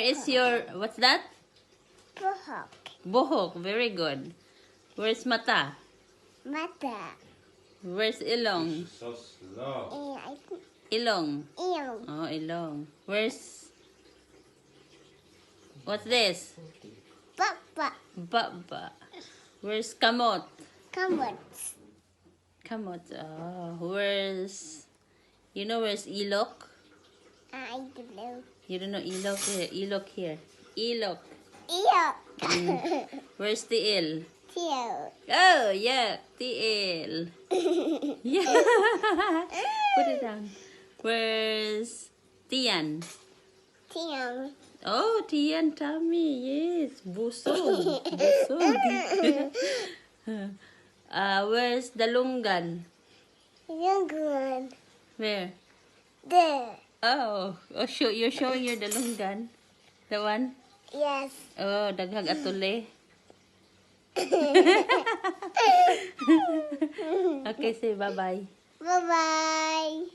Is your, what's that? Buhok. Buhok. Very good. Where's mata? Mata. Where's ilong? So slow. Ilong. Iyong. Oh, ilong. Where's, what's this? Papa. Baba. Where's kamot? Kamot. Kamot. Oh, where's, you know where's ilok? I don't know. You don't know ilok here. Ilok here. Ilok. Iyok. Where's tiil? Tiyo. Oh, yeah. Tiil. Yeah. Put it down. Where's Tian? Tiyong. Oh, Tian tummy. Yes. Busog. Busog. Where's Dalungan? Yung good. Where? There. Oh, you're showing your Dalungan. The one? Yes. Oh, daghang atule. Okay, say bye-bye. Bye-bye.